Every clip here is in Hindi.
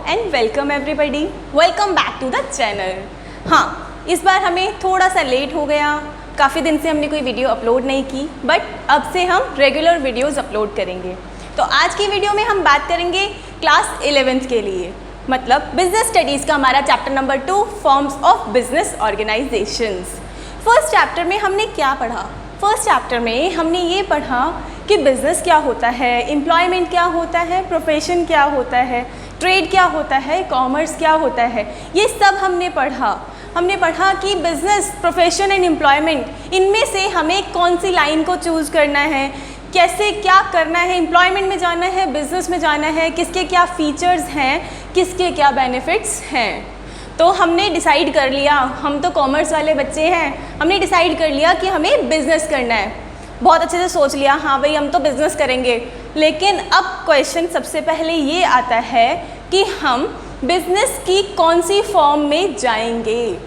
And welcome everybody, welcome back to the channel. हाँ, इस बार हमें थोड़ा सा लेट हो गया, काफ़ी दिन से हमने कोई वीडियो अपलोड नहीं की, बट अब से हम रेगुलर वीडियोस अपलोड करेंगे। तो आज की वीडियो में हम बात करेंगे क्लास 11th के लिए, मतलब बिजनेस स्टडीज़ का हमारा chapter number 2 forms of business organisations. First chapter में हमने क्या पढ़ा? फर्स्ट चैप्टर में हमने ये पढ़ा कि बिज़नेस क्या होता है, एम्प्लॉयमेंट क्या होता है, प्रोफेशन क्या होता है, ट्रेड क्या होता है, कॉमर्स क्या होता है, ये सब हमने पढ़ा। हमने पढ़ा कि बिज़नेस, प्रोफेशन एंड एम्प्लॉयमेंट, इनमें से हमें कौन सी लाइन को चूज़ करना है, कैसे क्या करना है, एम्प्लॉयमेंट में जाना है, बिज़नेस में जाना है, किसके क्या फीचर्स हैं, किसके क्या बेनिफिट्स हैं। तो हमने डिसाइड कर लिया, हम तो कॉमर्स वाले बच्चे हैं, हमने डिसाइड कर लिया कि हमें बिज़नेस करना है। बहुत अच्छे से सोच लिया, हाँ भाई हम तो बिज़नेस करेंगे। लेकिन अब क्वेश्चन सबसे पहले ये आता है कि हम बिज़नेस की कौन सी फॉर्म में जाएंगे।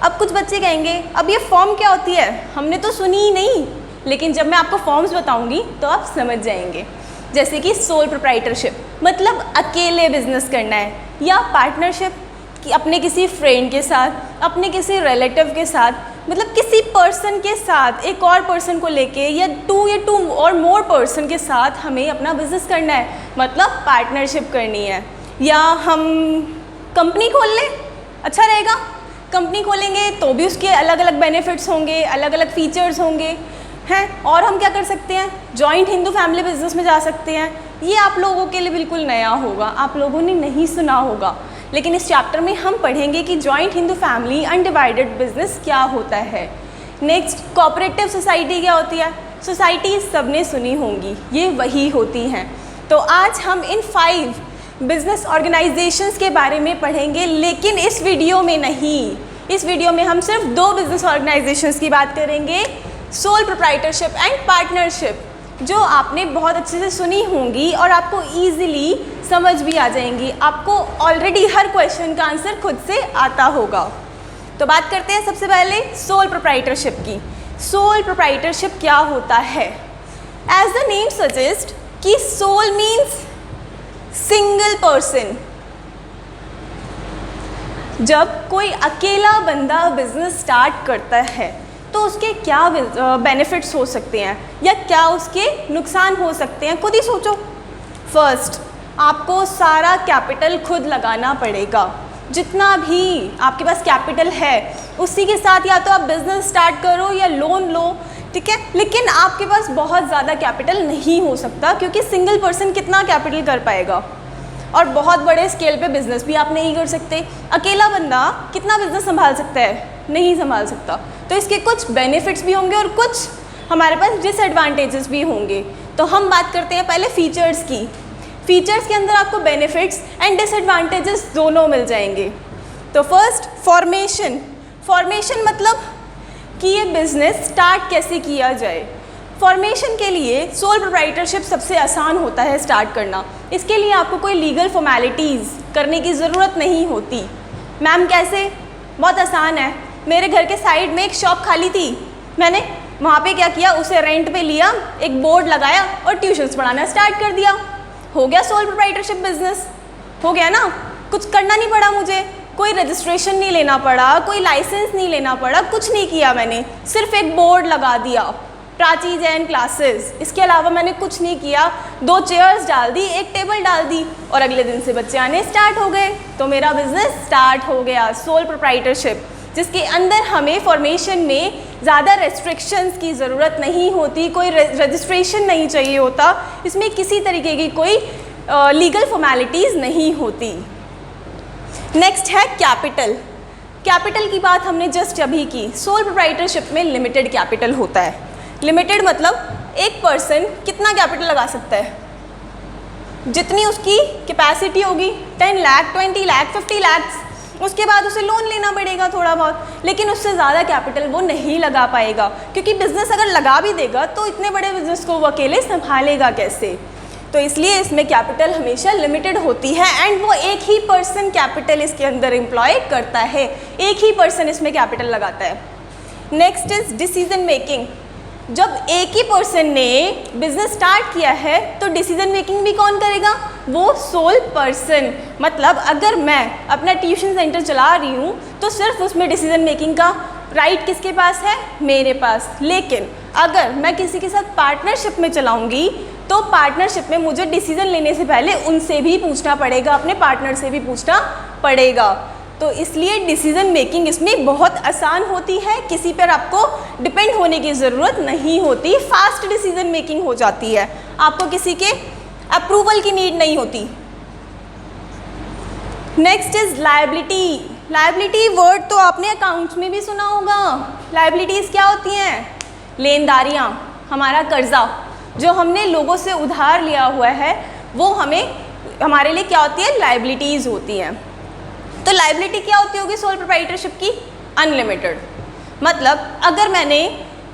अब कुछ बच्चे कहेंगे अब ये फॉर्म क्या होती है, हमने तो सुनी ही नहीं। लेकिन जब मैं आपको फॉर्म्स बताऊंगी तो आप समझ जाएंगे। जैसे कि सोल प्रोप्राइटरशिप, मतलब अकेले बिजनेस करना है, या पार्टनरशिप कि अपने किसी फ्रेंड के साथ, अपने किसी रिलेटिव के साथ, मतलब किसी पर्सन के साथ, एक और पर्सन को लेके, या टू और मोर पर्सन के साथ हमें अपना बिजनेस करना है, मतलब पार्टनरशिप करनी है। या हम कंपनी खोल लें, अच्छा रहेगा। कंपनी खोलेंगे तो भी उसके अलग अलग बेनिफिट्स होंगे, अलग अलग फीचर्स होंगे हैं। और हम क्या कर सकते हैं, जॉइंट हिंदू फैमिली बिजनेस में जा सकते हैं। ये आप लोगों के लिए बिल्कुल नया होगा, आप लोगों ने नहीं सुना होगा। लेकिन इस चैप्टर में हम पढ़ेंगे कि joint Hindu family undivided business क्या होता है। नेक्स्ट, कोऑपरेटिव सोसाइटी क्या होती है। सोसाइटी सबने सुनी होंगी, ये वही होती हैं। तो आज हम इन 5 बिजनेस ऑर्गेनाइजेशंस के बारे में पढ़ेंगे, लेकिन इस वीडियो में नहीं। इस वीडियो में हम सिर्फ 2 बिजनेस ऑर्गेनाइजेशंस की बात करेंगे, सोल प्रोप्राइटरशिप एंड पार्टनरशिप, जो आपने बहुत अच्छे से सुनी होंगी और आपको ईजिली समझ भी आ जाएंगी। आपको ऑलरेडी हर क्वेश्चन का आंसर खुद से आता होगा। तो बात करते हैं सबसे पहले सोल प्रोप्राइटरशिप की। सोल प्रोप्राइटरशिप क्या होता है? एज द नेम सजेस्ट कि सोल मीन्स सिंगल पर्सन। जब कोई अकेला बंदा बिजनेस स्टार्ट करता है तो उसके क्या बेनिफिट्स हो सकते हैं या क्या उसके नुकसान हो सकते हैं, खुद ही सोचो। फर्स्ट, आपको सारा कैपिटल खुद लगाना पड़ेगा। जितना भी आपके पास कैपिटल है उसी के साथ या तो आप बिज़नेस स्टार्ट करो या लोन लो, ठीक है। लेकिन आपके पास बहुत ज़्यादा कैपिटल नहीं हो सकता, क्योंकि सिंगल पर्सन कितना कैपिटल कर पाएगा, और बहुत बड़े स्केल पे बिज़नेस भी आप नहीं कर सकते। अकेला बंदा कितना बिज़नेस संभाल सकता है? नहीं संभाल सकता। तो इसके कुछ बेनिफिट्स भी होंगे और कुछ हमारे पास डिसएडवांटेजेस भी होंगे। तो हम बात करते हैं पहले फीचर्स की। फीचर्स के अंदर आपको बेनिफिट्स एंड डिसएडवांटेजेस दोनों मिल जाएंगे। तो फर्स्ट, फॉर्मेशन। फॉर्मेशन मतलब कि ये बिज़नेस स्टार्ट कैसे किया जाए। फॉर्मेशन के लिए सोल प्रोप्राइटरशिप सबसे आसान होता है स्टार्ट करना। इसके लिए आपको कोई लीगल फॉर्मेलिटीज़ करने की ज़रूरत नहीं होती। मैम कैसे? बहुत आसान है। मेरे घर के साइड में एक शॉप खाली थी, मैंने वहाँ पे क्या किया, उसे रेंट पे लिया, एक बोर्ड लगाया और ट्यूशन्स पढ़ाना स्टार्ट कर दिया। हो गया सोल प्रोप्राइटरशिप बिजनेस, हो गया ना। कुछ करना नहीं पड़ा मुझे, कोई रजिस्ट्रेशन नहीं लेना पड़ा, कोई लाइसेंस नहीं लेना पड़ा, कुछ नहीं किया मैंने, सिर्फ एक बोर्ड लगा दिया, प्राची जैन क्लासेस। इसके अलावा मैंने कुछ नहीं किया। 2 चेयर्स डाल दी, एक टेबल डाल दी, और अगले दिन से बच्चे आने स्टार्ट हो गए। तो मेरा बिजनेस स्टार्ट हो गया, सोल प्रोप्राइटरशिप, जिसके अंदर हमें फॉर्मेशन में ज़्यादा रेस्ट्रिक्शंस की ज़रूरत नहीं होती, कोई रजिस्ट्रेशन नहीं चाहिए होता, इसमें किसी तरीके की कोई लीगल फॉर्मेलिटीज़ नहीं होती। नेक्स्ट है कैपिटल। कैपिटल की बात हमने जस्ट अभी की। सोल प्रोप्राइटरशिप में लिमिटेड कैपिटल होता है। लिमिटेड मतलब एक पर्सन कितना कैपिटल लगा सकता है, जितनी उसकी कैपेसिटी होगी, 10 लाख, 20 लाख, 50 लाख। उसके बाद उसे लोन लेना पड़ेगा थोड़ा बहुत, लेकिन उससे ज़्यादा कैपिटल वो नहीं लगा पाएगा, क्योंकि बिज़नेस अगर लगा भी देगा तो इतने बड़े बिज़नेस को वो अकेले संभालेगा कैसे। तो इसलिए इसमें कैपिटल हमेशा लिमिटेड होती है, एंड वो एक ही पर्सन कैपिटल इसके अंदर एम्प्लॉय करता है, एक ही पर्सन इसमें कैपिटल लगाता है। Next is decision making. जब एक ही पर्सन ने बिजनेस स्टार्ट किया है तो डिसीजन मेकिंग भी कौन करेगा? वो सोल पर्सन। मतलब अगर मैं अपना ट्यूशन सेंटर चला रही हूँ तो सिर्फ उसमें डिसीजन मेकिंग का राइट किसके पास है? मेरे पास। लेकिन अगर मैं किसी के साथ पार्टनरशिप में चलाऊंगी तो पार्टनरशिप में मुझे डिसीजन लेने से पहले उनसे भी पूछना पड़ेगा, अपने पार्टनर से भी पूछना पड़ेगा। तो इसलिए डिसीजन मेकिंग इसमें बहुत आसान होती है, किसी पर आपको डिपेंड होने की ज़रूरत नहीं होती, फास्ट डिसीजन मेकिंग हो जाती है, आपको किसी के अप्रूवल की नीड नहीं होती। Next is liability. Liability word तो आपने अकाउंट्स में भी सुना होगा। लायबिलिटीज़ क्या होती हैं? लेनदारियाँ, हमारा कर्जा जो हमने लोगों से उधार लिया हुआ है वो हमारे लिए क्या होती है? लायबिलिटीज़ होती हैं। तो लायबिलिटी क्या होती होगी सोल प्रोप्राइटरशिप की? अनलिमिटेड। मतलब अगर मैंने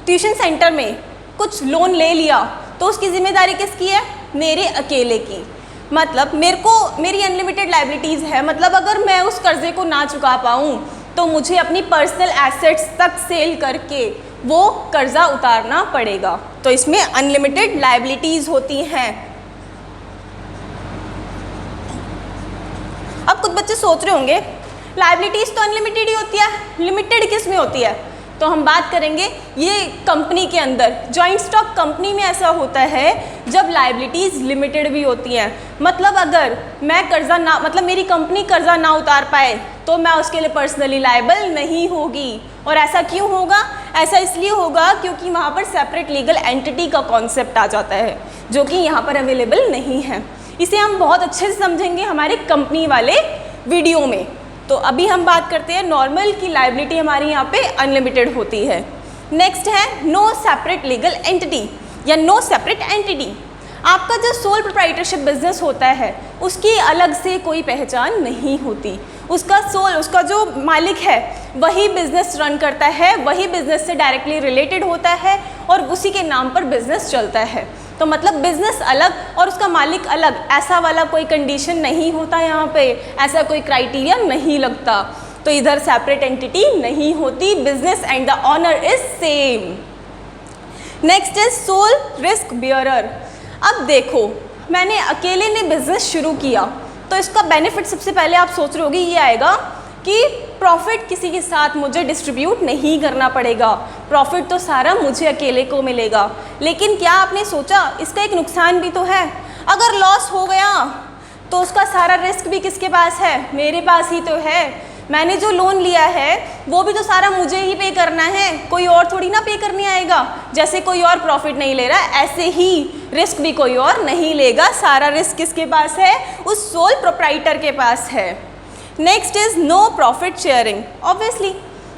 ट्यूशन सेंटर में कुछ लोन ले लिया तो उसकी जिम्मेदारी किसकी है? मेरे अकेले की। मतलब मेरी अनलिमिटेड लायबिलिटीज़ है। मतलब अगर मैं उस कर्जे को ना चुका पाऊँ तो मुझे अपनी पर्सनल एसेट्स तक सेल करके वो कर्जा उतारना पड़ेगा। तो इसमें अनलिमिटेड लायबिलिटीज़ होती हैं। अब कुछ बच्चे सोच रहे होंगे लायबिलिटीज़ तो अनलिमिटेड ही होती है, लिमिटेड किस में होती है? तो हम बात करेंगे ये कंपनी के अंदर, जॉइंट स्टॉक कंपनी में ऐसा होता है जब लायबिलिटीज़ लिमिटेड भी होती हैं। मतलब अगर मैं कर्जा ना, मतलब मेरी कंपनी कर्जा ना उतार पाए तो मैं उसके लिए पर्सनली लायबल नहीं होगी। और ऐसा क्यों होगा? ऐसा इसलिए होगा क्योंकि वहाँ पर सेपरेट लीगल एंटिटी का कॉन्सेप्ट आ जाता है जो कि यहाँ पर अवेलेबल नहीं है। इसे हम बहुत अच्छे से समझेंगे हमारे कंपनी वाले वीडियो में। तो अभी हम बात करते हैं नॉर्मल की लायबिलिटी हमारी यहाँ पे अनलिमिटेड होती है। नेक्स्ट है नो सेपरेट लीगल एंटिटी या नो सेपरेट एंटिटी। आपका जो सोल प्रोप्राइटरशिप बिजनेस होता है उसकी अलग से कोई पहचान नहीं होती। उसका जो मालिक है वही बिजनेस रन करता है, वही बिजनेस से डायरेक्टली रिलेटेड होता है और उसी के नाम पर बिजनेस चलता है। तो मतलब बिजनेस अलग और उसका मालिक अलग, ऐसा वाला कोई कंडीशन नहीं होता यहाँ पे, ऐसा कोई क्राइटेरिया नहीं लगता। तो इधर सेपरेट एंटिटी नहीं होती, business and the owner is same. Next is sole risk bearer. अब देखो मैंने अकेले ने बिजनेस शुरू किया तो इसका बेनिफिट सबसे पहले आप सोच रहे होगे ये आएगा कि प्रॉफिट किसी के साथ मुझे डिस्ट्रीब्यूट नहीं करना पड़ेगा, प्रॉफिट तो सारा मुझे अकेले को मिलेगा। लेकिन क्या आपने सोचा इसका एक नुकसान भी तो है? अगर लॉस हो गया तो उसका सारा रिस्क भी किसके पास है? मेरे पास ही तो है। मैंने जो लोन लिया है वो भी तो सारा मुझे ही पे करना है, कोई और थोड़ी ना पे करने आएगा। जैसे कोई और प्रॉफिट नहीं ले रहा ऐसे ही रिस्क भी कोई और नहीं लेगा, सारा रिस्क किसके पास है? उस सोल प्रोप्राइटर के पास है। Next is no profit sharing. Obviously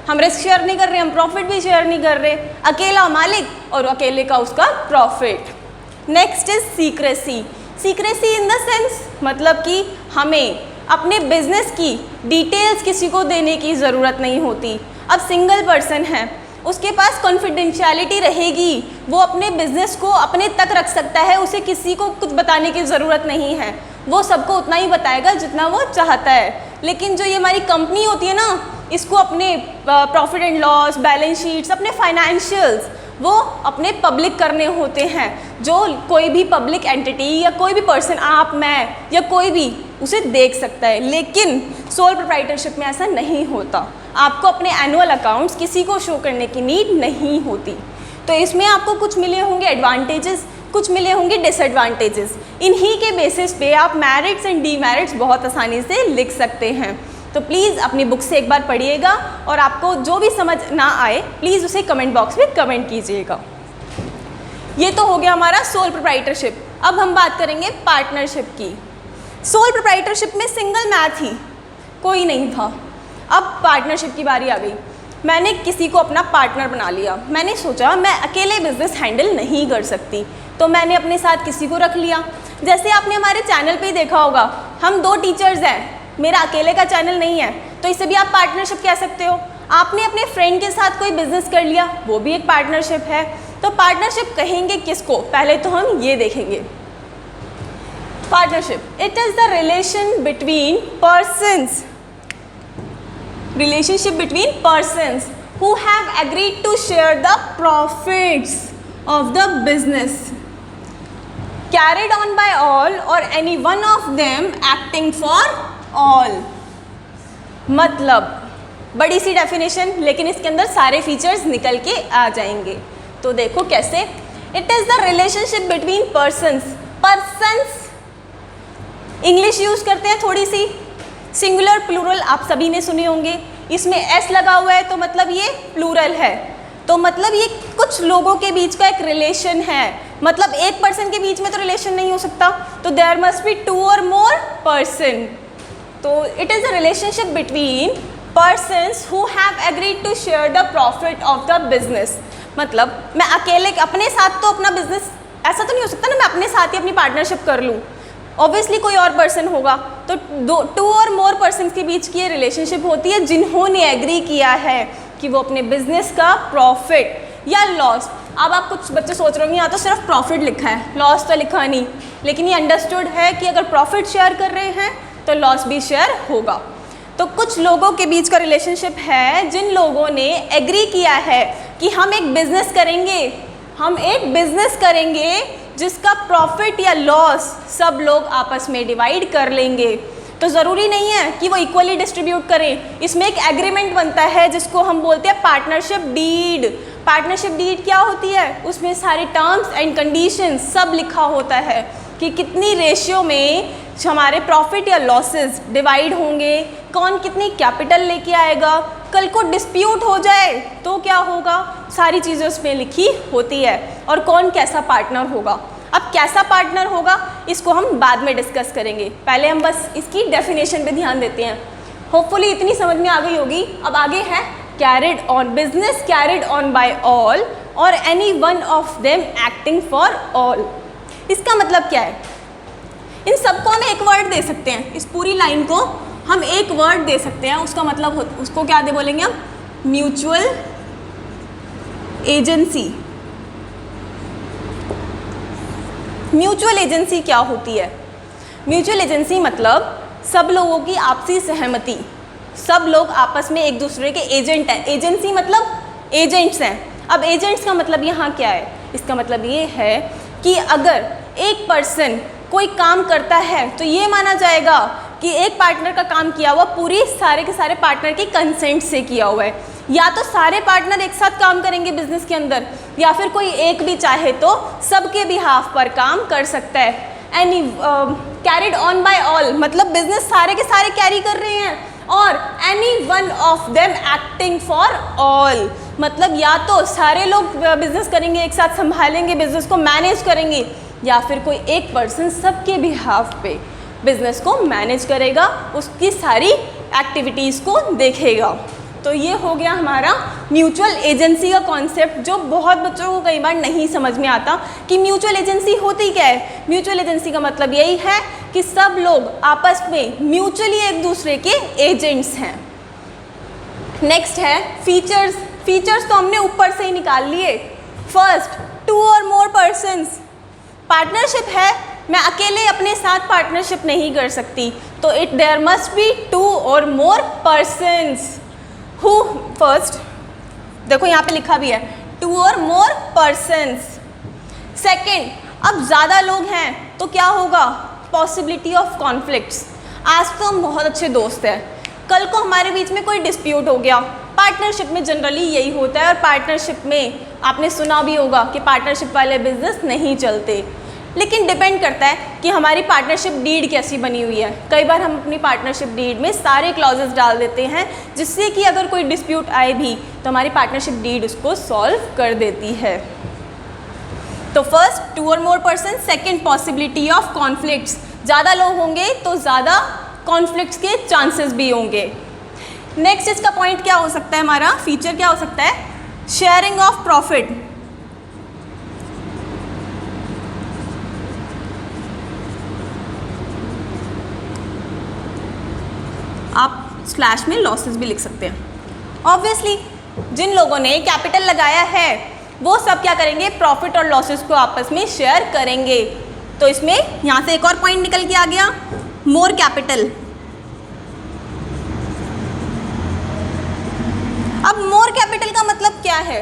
हम रिस्क शेयर नहीं कर रहे, हम प्रॉफिट भी शेयर नहीं कर रहे, अकेला मालिक और अकेले का उसका profit. Next is secrecy. Secrecy in the sense मतलब कि हमें अपने बिजनेस की डिटेल्स किसी को देने की ज़रूरत नहीं होती। अब सिंगल पर्सन है, उसके पास कॉन्फिडेंशियलिटी रहेगी, वो अपने बिजनेस को अपने तक रख सकता है, उसे किसी को कुछ बताने की ज़रूरत नहीं है, वो सबको उतना ही बताएगा जितना वो चाहता है। लेकिन जो ये हमारी कंपनी होती है ना, इसको अपने profit and loss, balance sheets, अपने फाइनेंशियल्स वो अपने पब्लिक करने होते हैं। जो कोई भी पब्लिक एंटिटी या कोई भी पर्सन, आप, मैं या कोई भी उसे देख सकता है। लेकिन सोल प्रोप्राइटरशिप में ऐसा नहीं होता, आपको अपने एनुअल अकाउंट्स किसी को शो करने की नीड नहीं होती। तो इसमें आपको कुछ मिले होंगे एडवांटेजेस, कुछ मिले होंगे डिसएडवांटेजेस। इन्हीं के बेसिस पे आप मेरिट्स एंड डीमेरिट्स बहुत आसानी से लिख सकते हैं। तो प्लीज़ अपनी बुक से एक बार पढ़िएगा और आपको जो भी समझ ना आए प्लीज़ उसे कमेंट बॉक्स में कमेंट कीजिएगा। ये तो हो गया हमारा सोल प्रोप्राइटरशिप। अब हम बात करेंगे पार्टनरशिप की। सोल प्रोप्राइटरशिप में सिंगल मैं थी, कोई नहीं था। अब पार्टनरशिप की बारी आ गई। मैंने किसी को अपना पार्टनर बना लिया। मैंने सोचा मैं अकेले बिजनेस हैंडल नहीं कर सकती, तो मैंने अपने साथ किसी को रख लिया। जैसे आपने हमारे चैनल पे देखा होगा, हम 2 टीचर्स हैं, मेरा अकेले का चैनल नहीं है, तो इसे भी आप पार्टनरशिप कह सकते हो। आपने अपने फ्रेंड के साथ कोई बिजनेस कर लिया, वो भी एक पार्टनरशिप है। तो पार्टनरशिप कहेंगे किसको? पहले तो हम ये देखेंगे। Partnership it is the relation between persons, relationship between persons who have agreed to share the profits of the business carried on by all or any one of them acting for all। मतलब बड़ी सी डेफिनेशन, लेकिन इसके अंदर सारे फीचर्स निकल के आ जाएंगे। तो देखो कैसे, it is the relationship between persons English use करते हैं थोड़ी सी, सिंगुलर प्लूरल आप सभी ने सुने होंगे, इसमें एस लगा हुआ है तो मतलब ये प्लूरल है, तो मतलब ये कुछ लोगों के बीच का एक रिलेशन है। मतलब एक पर्सन के बीच में तो रिलेशन नहीं हो सकता, तो देयर मस्ट बी टू और मोर पर्सन। तो it is a relationship between persons who have agreed to share the profit of the business. मतलब मैं अकेले अपने साथ तो अपना बिजनेस, ऐसा तो नहीं हो सकता ना मैं अपने साथ ही अपनी पार्टनरशिप कर लूँ, ऑब्वियसली कोई और पर्सन होगा। तो टू और मोर पर्सन के बीच की ये रिलेशनशिप होती है जिन्होंने एग्री किया है कि वो अपने बिजनेस का प्रॉफिट या लॉस, अब आप कुछ बच्चे सोच रहे होंगे यहाँ तो सिर्फ प्रॉफिट लिखा है, लॉस तो लिखा नहीं, लेकिन ये अंडरस्टूड है कि अगर प्रॉफिट शेयर कर रहे हैं तो लॉस भी शेयर होगा। तो कुछ लोगों के बीच का रिलेशनशिप है जिन लोगों ने एग्री किया है कि हम एक बिजनेस करेंगे जिसका प्रॉफिट या लॉस सब लोग आपस में डिवाइड कर लेंगे। तो ज़रूरी नहीं है कि वो इक्वली डिस्ट्रीब्यूट करें, इसमें एक एग्रीमेंट बनता है जिसको हम बोलते हैं पार्टनरशिप डीड। पार्टनरशिप डीड क्या होती है, उसमें सारे टर्म्स एंड कंडीशंस सब लिखा होता है कि कितनी रेशियो में हमारे प्रॉफिट या लॉसेस डिवाइड होंगे, कौन कितनी कैपिटल लेके आएगा, कल को डिस्प्यूट हो जाए तो क्या होगा, सारी चीज़ें उसमें लिखी होती है, और कौन कैसा पार्टनर होगा। अब कैसा पार्टनर होगा इसको हम बाद में डिस्कस करेंगे, पहले हम बस इसकी डेफिनेशन पे ध्यान देते हैं। होपफुली इतनी समझ में आ गई होगी। अब आगे है carried on, business carried on by all और any one of them acting for all. इसका मतलब क्या है, इन सबको हम एक वर्ड दे सकते हैं, इस पूरी लाइन को हम एक वर्ड दे सकते हैं, उसका मतलब उसको क्या दे बोलेंगे हम, म्यूचुअल एजेंसी। म्यूचुअल एजेंसी क्या होती है, म्यूचुअल एजेंसी मतलब सब लोगों की आपसी सहमति, सब लोग आपस में एक दूसरे के एजेंट हैं। एजेंसी मतलब एजेंट्स हैं। अब एजेंट्स का मतलब यहाँ क्या है, इसका मतलब ये है कि अगर एक पर्सन कोई काम करता है तो ये माना जाएगा कि एक पार्टनर का काम किया हुआ पूरी सारे के सारे पार्टनर की कंसेंट से किया हुआ है, या तो सारे पार्टनर एक साथ काम करेंगे बिजनेस के अंदर, या फिर कोई एक भी चाहे तो सबके बिहाफ पर काम कर सकता है। Any carried on by all मतलब बिजनेस सारे के सारे कैरी कर रहे हैं, और any one of them acting for all मतलब या तो सारे लोग बिजनेस करेंगे, एक साथ संभालेंगे, बिजनेस को मैनेज करेंगे, या फिर कोई एक पर्सन सबके बिहाफ पे बिजनेस को मैनेज करेगा, उसकी सारी एक्टिविटीज़ को देखेगा। तो ये हो गया हमारा म्यूचुअल एजेंसी का कॉन्सेप्ट, जो बहुत बच्चों को कई बार नहीं समझ में आता कि म्यूचुअल एजेंसी होती क्या है। म्यूचुअल एजेंसी का मतलब यही है कि सब लोग आपस में म्यूचुअली एक दूसरे के एजेंट्स हैं। नेक्स्ट है फीचर्स। फीचर्स तो हमने ऊपर से ही निकाल लिए। फर्स्ट, टू और मोर पर्सन्स। पार्टनरशिप है, मैं अकेले अपने साथ पार्टनरशिप नहीं कर सकती, तो देयर मस्ट बी टू और मोर पर्सन्स हु, फर्स्ट देखो यहाँ पे लिखा भी है टू और मोर पर्सन्स। सेकेंड, अब ज़्यादा लोग हैं तो क्या होगा, पॉसिबिलिटी ऑफ कॉन्फ्लिक्ट्स। आज तो हम बहुत अच्छे दोस्त हैं, कल को हमारे बीच में कोई डिस्प्यूट हो गया। पार्टनरशिप में जनरली यही होता है, और पार्टनरशिप में आपने सुना भी होगा कि पार्टनरशिप वाले बिजनेस नहीं चलते, लेकिन डिपेंड करता है कि हमारी पार्टनरशिप डीड कैसी बनी हुई है। कई बार हम अपनी पार्टनरशिप डीड में सारे क्लॉजेस डाल देते हैं, जिससे कि अगर कोई डिस्प्यूट आए भी तो हमारी पार्टनरशिप डीड उसको सॉल्व कर देती है। तो फर्स्ट, टू और more person. Second, possibility of conflicts. ज़्यादा लोग होंगे तो ज़्यादा कॉन्फ्लिक्ट्स के चांसेस भी होंगे। नेक्स्ट इसका पॉइंट क्या हो सकता है, हमारा फीचर क्या हो सकता है, शेयरिंग ऑफ प्रॉफिट। आप स्लैश में लॉसेस भी लिख सकते हैं। ऑब्वियसली जिन लोगों ने कैपिटल लगाया है वो सब क्या करेंगे, प्रॉफिट और लॉसेस को आपस में शेयर करेंगे। तो इसमें यहाँ से एक और पॉइंट निकल के आ गया, मोर कैपिटल। अब मोर कैपिटल का मतलब क्या है,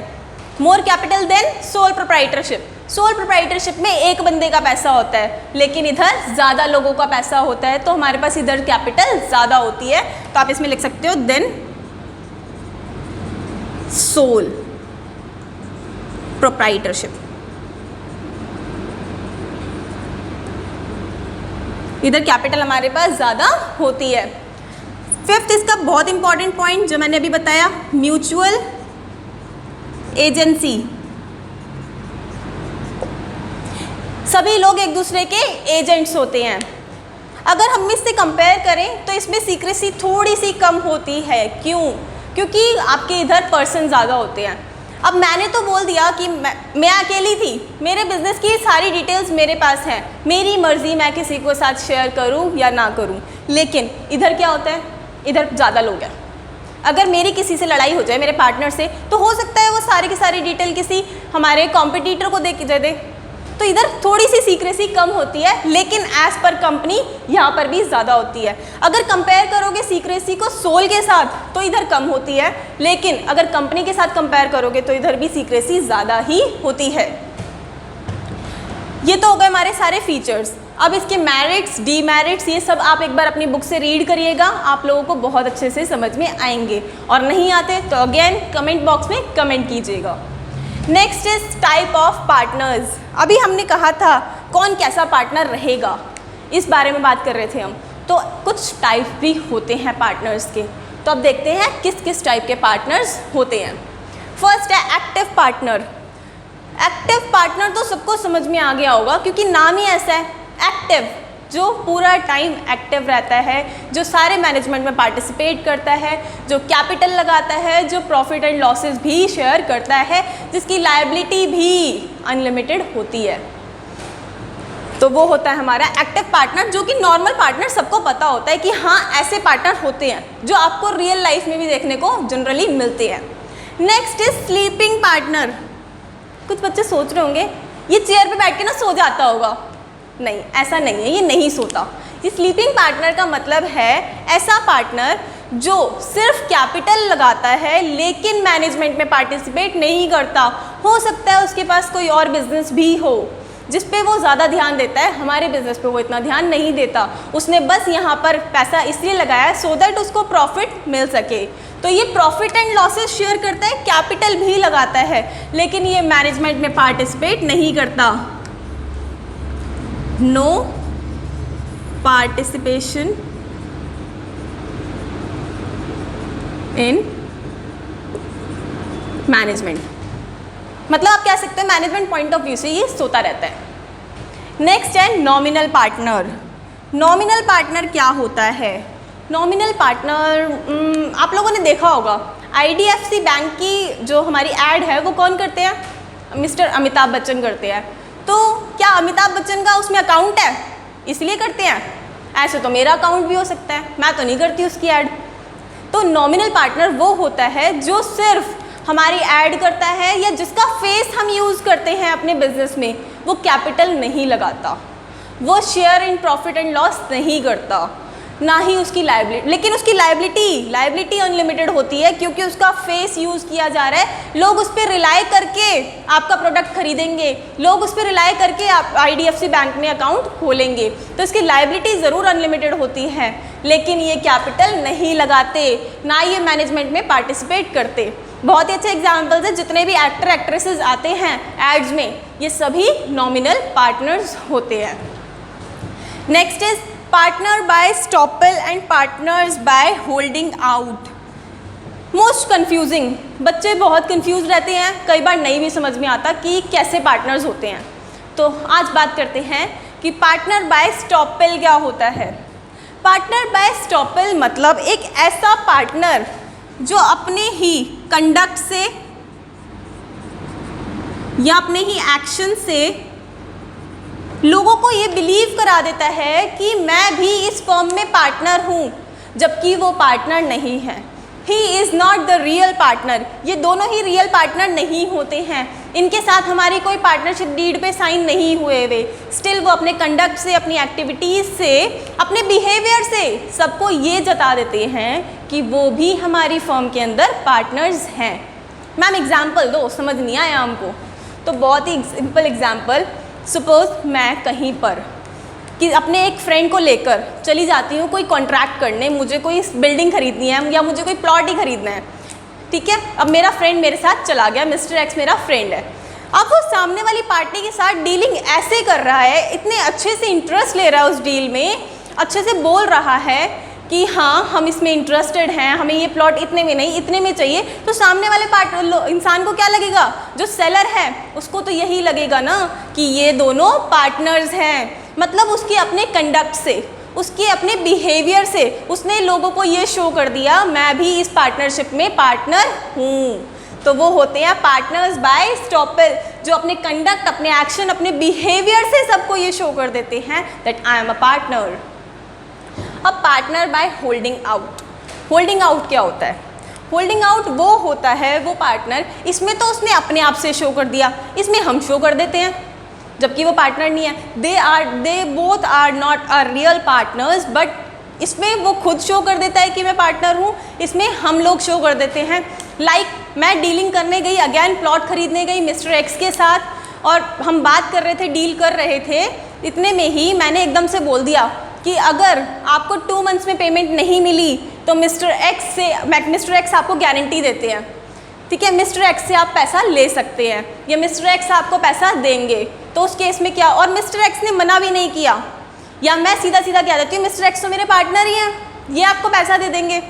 more capital than sole proprietorship. Sole proprietorship में एक बंदे का पैसा होता है, लेकिन इधर ज़्यादा लोगों का पैसा होता है, तो हमारे पास इधर कैपिटल ज़्यादा होती है। तो आप इसमें लिख सकते हो देन सोल प्रोप्राइटरशिप। इधर कैपिटल हमारे पास ज़्यादा होती है। फिफ्थ इसका बहुत इंपॉर्टेंट पॉइंट जो मैंने अभी बताया, म्यूचुअल एजेंसी। सभी लोग एक दूसरे के एजेंट्स होते हैं। अगर हम इससे कंपेयर करें तो इसमें सीक्रेसी थोड़ी सी कम होती है। क्यों? क्योंकि आपके इधर पर्सन ज़्यादा होते हैं। अब मैंने तो बोल दिया कि मैं अकेली थी, मेरे बिजनेस की सारी डिटेल्स मेरे पास हैं, मेरी मर्ज़ी मैं किसी को साथ शेयर करूं या ना करूं। लेकिन इधर क्या होता है, इधर ज़्यादा लोग हैं। अगर मेरी किसी से लड़ाई हो जाए मेरे पार्टनर से, तो हो सकता है वो सारी की सारी डिटेल किसी हमारे कॉम्पिटिटर को दे दे। तो इधर थोड़ी सी सीक्रेसी कम होती है, लेकिन एज पर कंपनी यहाँ पर भी ज़्यादा होती है। अगर कंपेयर करोगे सीक्रेसी को सोल के साथ तो इधर कम होती है, लेकिन अगर कंपनी के साथ कंपेयर करोगे तो इधर भी सीक्रेसी ज़्यादा ही होती है। ये तो हो गए हमारे सारे फीचर्स। अब इसके मेरिट्स, डीमेरिट्स, ये सब आप एक बार अपनी बुक से रीड करिएगा, आप लोगों को बहुत अच्छे से समझ में आएंगे। और नहीं आते तो अगेन कमेंट बॉक्स में कमेंट कीजिएगा। Next is type of partners. अभी हमने कहा था कौन कैसा पार्टनर रहेगा, इस बारे में बात कर रहे थे हम। तो कुछ टाइप भी होते हैं पार्टनर्स के, तो अब देखते हैं किस किस टाइप के पार्टनर्स होते हैं। फर्स्ट है एक्टिव पार्टनर। एक्टिव पार्टनर तो सबको समझ में आ गया होगा, क्योंकि नाम ही ऐसा है एक्टिव, जो पूरा टाइम एक्टिव रहता है, जो सारे मैनेजमेंट में पार्टिसिपेट करता है, जो कैपिटल लगाता है, जो प्रॉफिट एंड लॉसेस भी शेयर करता है, जिसकी लायबिलिटी भी अनलिमिटेड होती है। तो वो होता है हमारा एक्टिव पार्टनर, जो कि नॉर्मल पार्टनर सबको पता होता है कि हाँ ऐसे पार्टनर होते हैं, जो आपको रियल लाइफ में भी देखने को जनरली मिलते हैं। Next is sleeping partner. कुछ बच्चे सोच रहे होंगे ये चेयर पे बैठ के ना सो जाता होगा। नहीं, ऐसा नहीं है, ये नहीं सोता। ये स्लीपिंग पार्टनर का मतलब है ऐसा पार्टनर जो सिर्फ कैपिटल लगाता है, लेकिन मैनेजमेंट में पार्टिसिपेट नहीं करता। हो सकता है उसके पास कोई और बिजनेस भी हो जिस पे वो ज़्यादा ध्यान देता है, हमारे बिजनेस पे वो इतना ध्यान नहीं देता। उसने बस यहाँ पर पैसा इसलिए लगाया सो दैट उसको प्रॉफिट मिल सके। तो ये प्रॉफिट एंड लॉसेस शेयर करता है, कैपिटल भी लगाता है, लेकिन ये मैनेजमेंट में पार्टिसिपेट नहीं करता। नो पार्टिसिपेशन इन मैनेजमेंट, मतलब आप कह सकते हैं मैनेजमेंट पॉइंट ऑफ व्यू से ये सोता रहता है। नेक्स्ट है नॉमिनल पार्टनर। नॉमिनल पार्टनर क्या होता है? नॉमिनल पार्टनर आप लोगों ने देखा होगा, IDFC बैंक की जो हमारी एड है वो कौन करते हैं? मिस्टर अमिताभ बच्चन करते हैं। तो क्या अमिताभ बच्चन का उसमें अकाउंट है इसलिए करते हैं? ऐसे तो मेरा अकाउंट भी हो सकता है, मैं तो नहीं करती उसकी ऐड। तो नॉमिनल पार्टनर वो होता है जो सिर्फ हमारी ऐड करता है, या जिसका फेस हम यूज़ करते हैं अपने बिजनेस में, वो कैपिटल नहीं लगाता, वो share in profit and loss नहीं करता, ना ही उसकी लायबिलिटी। लेकिन उसकी लायबिलिटी अनलिमिटेड होती है, क्योंकि उसका फेस यूज़ किया जा रहा है। लोग उस पर रिलाई करके आपका प्रोडक्ट खरीदेंगे, लोग उस पर रिलाई करके आप IDFC बैंक में अकाउंट खोलेंगे। तो इसकी लायबिलिटी ज़रूर अनलिमिटेड होती है, लेकिन ये कैपिटल नहीं लगाते, ना ये मैनेजमेंट में पार्टिसिपेट करते। बहुत ही अच्छे एग्जाम्पल्स है, जितने भी एक्टर एक्ट्रेसेस आते हैं एड्स में, ये सभी नॉमिनल पार्टनर्स होते हैं। Next is partner by estoppel and partners bye holding out. Most confusing, बच्चे बहुत कंफ्यूज रहते हैं, कई बार नहीं भी समझ में आता कि कैसे पार्टनर्स होते हैं। तो आज बात करते हैं कि पार्टनर बाय स्टॉपल क्या होता है। पार्टनर बाय स्टॉपल मतलब एक ऐसा पार्टनर जो अपने ही कंडक्ट से या अपने ही एक्शन से लोगों को ये बिलीव करा देता है कि मैं भी इस फर्म में पार्टनर हूँ, जबकि वो पार्टनर नहीं है। He is not the real partner. ये दोनों ही रियल पार्टनर नहीं होते हैं, इनके साथ हमारी कोई पार्टनरशिप डीड पे साइन नहीं हुए वे। स्टिल वो अपने कंडक्ट से, अपनी एक्टिविटीज़ से, अपने बिहेवियर से सबको ये जता देते हैं कि वो भी हमारी फर्म के अंदर पार्टनर्स हैं। मैम एग्जाम्पल दो, समझ नहीं आया हमको। तो बहुत ही सिंपल एग्जाम्पल, सपोज मैं कहीं पर कि अपने एक फ्रेंड को लेकर चली जाती हूँ कोई कॉन्ट्रैक्ट करने, मुझे कोई बिल्डिंग खरीदनी है या मुझे कोई प्लॉट ही खरीदना है, ठीक है। अब मेरा फ्रेंड मेरे साथ चला गया, मिस्टर एक्स मेरा फ्रेंड है। अब वो सामने वाली पार्टी के साथ डीलिंग ऐसे कर रहा है, इतने अच्छे से इंटरेस्ट ले रहा है उस डील में, अच्छे से बोल रहा है कि हाँ हम इसमें इंटरेस्टेड हैं, हमें ये प्लॉट इतने में नहीं इतने में चाहिए। तो सामने वाले इंसान को क्या लगेगा, जो सेलर है उसको तो यही लगेगा ना कि ये दोनों पार्टनर्स हैं। मतलब उसके अपने कंडक्ट से, उसके अपने बिहेवियर से उसने लोगों को ये शो कर दिया मैं भी इस पार्टनरशिप में पार्टनर हूँ। तो वो होते हैं पार्टनर्स बाय स्टॉपल, जो अपने कंडक्ट, अपने एक्शन, अपने बिहेवियर से सबको ये शो कर देते हैं that I am a partner. अब partner by holding out. Holding out क्या होता है? होल्डिंग आउट वो होता है, वो पार्टनर, इसमें तो उसने अपने आप से शो कर दिया, इसमें हम शो कर देते हैं जबकि वो पार्टनर नहीं है। They both are not a real partners, but इसमें वो खुद शो कर देता है कि मैं पार्टनर हूँ, इसमें हम लोग शो कर देते हैं। लाइक मैं डीलिंग करने गई, अगेन प्लॉट खरीदने गई मिस्टर एक्स के साथ, और हम बात कर रहे थे, डील कर रहे थे, इतने में ही मैंने एकदम से बोल दिया कि अगर आपको 2 मंथ्स में पेमेंट नहीं मिली तो मिस्टर एक्स आपको गारंटी देते हैं, ठीक है, मिस्टर एक्स से आप पैसा ले सकते हैं या मिस्टर एक्स आपको पैसा देंगे। तो उस केस में क्या, और मिस्टर एक्स ने मना भी नहीं किया, या मैं सीधा सीधा कह देती हूँ मिस्टर एक्स तो मेरे पार्टनर ही हैं, ये आपको पैसा दे देंगे।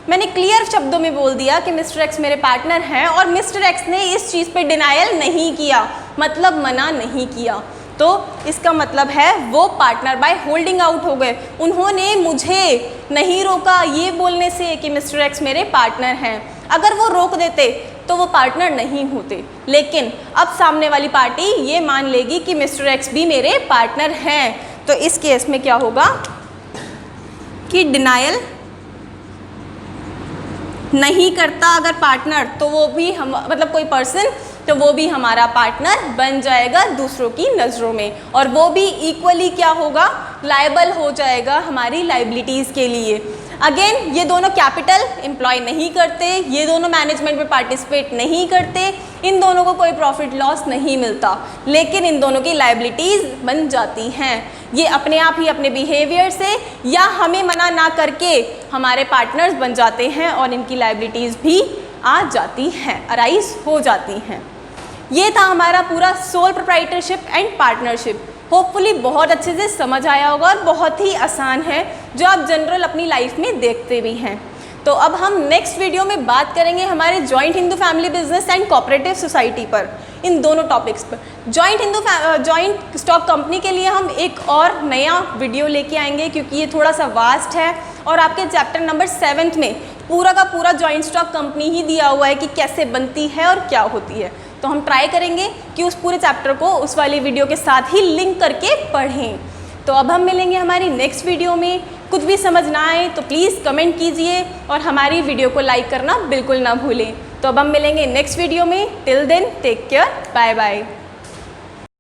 मैंने क्लियर शब्दों में बोल दिया कि मिस्टर एक्स मेरे पार्टनर हैं और मिस्टर एक्स ने इस चीज़ पे डिनायल नहीं किया, मतलब मना नहीं किया। तो इसका मतलब है वो पार्टनर बाय होल्डिंग आउट हो गए। उन्होंने मुझे नहीं रोका ये बोलने से कि मिस्टर एक्स मेरे पार्टनर हैं। अगर वो रोक देते तो वो पार्टनर नहीं होते, लेकिन अब सामने वाली पार्टी ये मान लेगी कि मिस्टर एक्स भी मेरे पार्टनर हैं। तो इस केस में क्या होगा कि डिनायल नहीं करता अगर पार्टनर, तो वो भी हम, मतलब कोई पर्सन, तो वो भी हमारा पार्टनर बन जाएगा दूसरों की नज़रों में, और वो भी इक्वली क्या होगा, लायबल हो जाएगा हमारी लाइबिलिटीज़ के लिए। अगेन ये दोनों कैपिटल एम्प्लॉय नहीं करते, ये दोनों मैनेजमेंट में पार्टिसिपेट नहीं करते, इन दोनों को कोई प्रॉफिट लॉस नहीं मिलता, लेकिन इन दोनों की लाइबिलिटीज़ बन जाती हैं। ये अपने आप ही अपने बिहेवियर से या हमें मना ना करके हमारे पार्टनर्स बन जाते हैं और इनकी लाइबिलिटीज़ भी आ जाती हैं, अराइज हो जाती हैं। ये था हमारा पूरा sole proprietorship and partnership. Hopefully बहुत अच्छे से समझ आया होगा और बहुत ही आसान है, जो आप जनरल अपनी लाइफ में देखते भी हैं। तो अब हम नेक्स्ट वीडियो में बात करेंगे हमारे joint Hindu family business and cooperative society पर, इन दोनों टॉपिक्स पर। जॉइंट स्टॉक कंपनी के लिए हम एक और नया वीडियो लेके आएंगे, क्योंकि ये थोड़ा सा वास्ट है और आपके चैप्टर नंबर 7 में पूरा का पूरा जॉइंट स्टॉक कंपनी ही दिया हुआ है कि कैसे बनती है और क्या होती है। तो हम ट्राई करेंगे कि उस पूरे चैप्टर को उस वाली वीडियो के साथ ही लिंक करके पढ़ें। तो अब हम मिलेंगे हमारी नेक्स्ट वीडियो में। कुछ भी समझ ना आए तो प्लीज़ कमेंट कीजिए और हमारी वीडियो को लाइक करना बिल्कुल ना भूलें। तो अब हम मिलेंगे नेक्स्ट वीडियो में। Till then take care, bye bye.